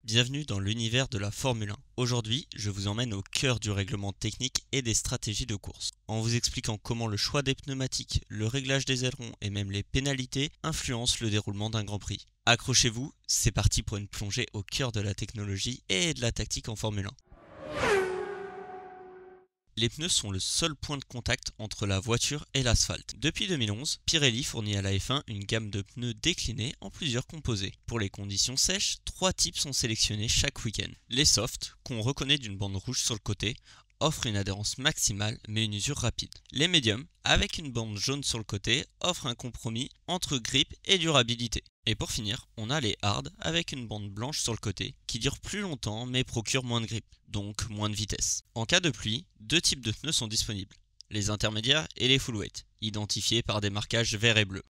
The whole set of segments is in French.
Bienvenue dans l'univers de la Formule 1. Aujourd'hui, je vous emmène au cœur du règlement technique et des stratégies de course, en vous expliquant comment le choix des pneumatiques, le réglage des ailerons et même les pénalités influencent le déroulement d'un Grand Prix. Accrochez-vous, c'est parti pour une plongée au cœur de la technologie et de la tactique en Formule 1. Les pneus sont le seul point de contact entre la voiture et l'asphalte. Depuis 2011, Pirelli fournit à la F1 une gamme de pneus déclinés en plusieurs composés. Pour les conditions sèches, 3 types sont sélectionnés chaque week-end. Les softs, qu'on reconnaît d'une bande rouge sur le côté, offrent une adhérence maximale mais une usure rapide. Les médiums, avec une bande jaune sur le côté, offrent un compromis entre grip et durabilité. Et pour finir, on a les hard avec une bande blanche sur le côté qui dure plus longtemps mais procure moins de grip, donc moins de vitesse. En cas de pluie, 2 types de pneus sont disponibles, les intermédiaires et les full weight, identifiés par des marquages vert et bleu.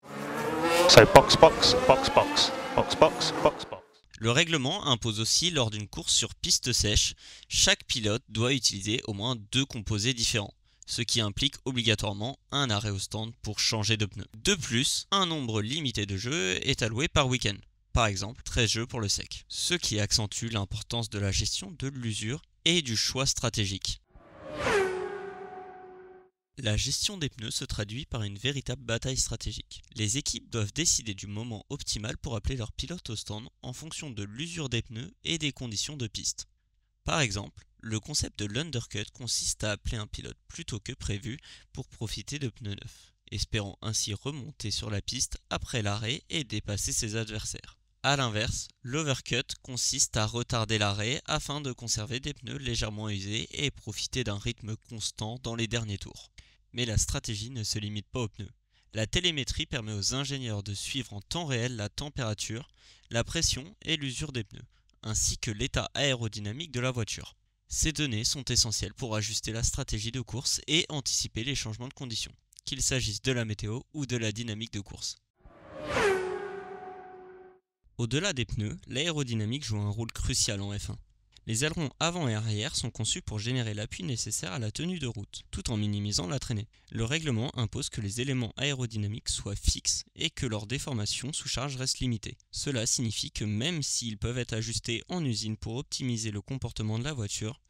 So box, box, box, box, box, box, box, box. Le règlement impose aussi lors d'une course sur piste sèche, chaque pilote doit utiliser au moins 2 composés différents, ce qui implique obligatoirement un arrêt au stand pour changer de pneu. De plus, un nombre limité de jeux est alloué par week-end, par exemple 13 jeux pour le sec, ce qui accentue l'importance de la gestion de l'usure et du choix stratégique. La gestion des pneus se traduit par une véritable bataille stratégique. Les équipes doivent décider du moment optimal pour appeler leur pilote au stand en fonction de l'usure des pneus et des conditions de piste. Par exemple, le concept de l'undercut consiste à appeler un pilote plus tôt que prévu pour profiter de pneus neufs, espérant ainsi remonter sur la piste après l'arrêt et dépasser ses adversaires. A l'inverse, l'overcut consiste à retarder l'arrêt afin de conserver des pneus légèrement usés et profiter d'un rythme constant dans les derniers tours. Mais la stratégie ne se limite pas aux pneus. La télémétrie permet aux ingénieurs de suivre en temps réel la température, la pression et l'usure des pneus, ainsi que l'état aérodynamique de la voiture. Ces données sont essentielles pour ajuster la stratégie de course et anticiper les changements de conditions, qu'il s'agisse de la météo ou de la dynamique de course. Au-delà des pneus, l'aérodynamique joue un rôle crucial en F1. Les ailerons avant et arrière sont conçus pour générer l'appui nécessaire à la tenue de route, tout en minimisant la traînée. Le règlement impose que les éléments aérodynamiques soient fixes et que leur déformation sous charge reste limitée. Cela signifie que même s'ils peuvent être ajustés en usine pour optimiser le comportement de la voiture,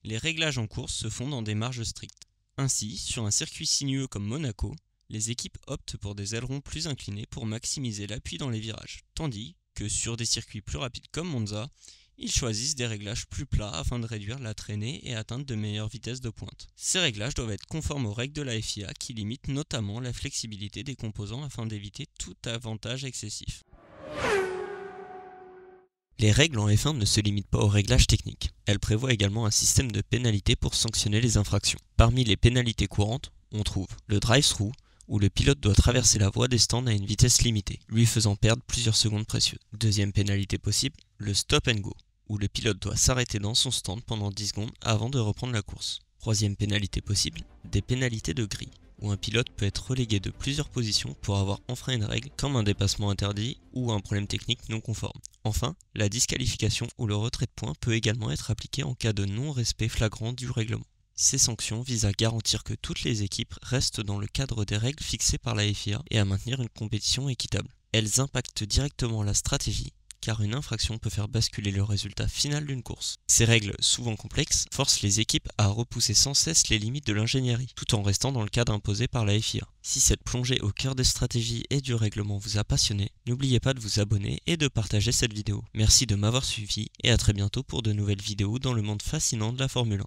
les réglages en course se font dans des marges strictes. Ainsi, sur un circuit sinueux comme Monaco, les équipes optent pour des ailerons plus inclinés pour maximiser l'appui dans les virages, tandis que sur des circuits plus rapides comme Monza, ils choisissent des réglages plus plats afin de réduire la traînée et atteindre de meilleures vitesses de pointe. Ces réglages doivent être conformes aux règles de la FIA qui limitent notamment la flexibilité des composants afin d'éviter tout avantage excessif. Les règles en F1 ne se limitent pas aux réglages techniques. Elles prévoient également un système de pénalités pour sanctionner les infractions. Parmi les pénalités courantes, on trouve le drive-through, où le pilote doit traverser la voie des stands à une vitesse limitée, lui faisant perdre plusieurs secondes précieuses. Deuxième pénalité possible, le stop and go, où le pilote doit s'arrêter dans son stand pendant 10 secondes avant de reprendre la course. Troisième pénalité possible, des pénalités de grille, où un pilote peut être relégué de plusieurs positions pour avoir enfreint une règle comme un dépassement interdit ou un problème technique non conforme. Enfin, la disqualification ou le retrait de points peut également être appliqué en cas de non-respect flagrant du règlement. Ces sanctions visent à garantir que toutes les équipes restent dans le cadre des règles fixées par la FIA et à maintenir une compétition équitable. Elles impactent directement la stratégie, car une infraction peut faire basculer le résultat final d'une course. Ces règles, souvent complexes, forcent les équipes à repousser sans cesse les limites de l'ingénierie, tout en restant dans le cadre imposé par la FIA. Si cette plongée au cœur des stratégies et du règlement vous a passionné, n'oubliez pas de vous abonner et de partager cette vidéo. Merci de m'avoir suivi et à très bientôt pour de nouvelles vidéos dans le monde fascinant de la Formule 1.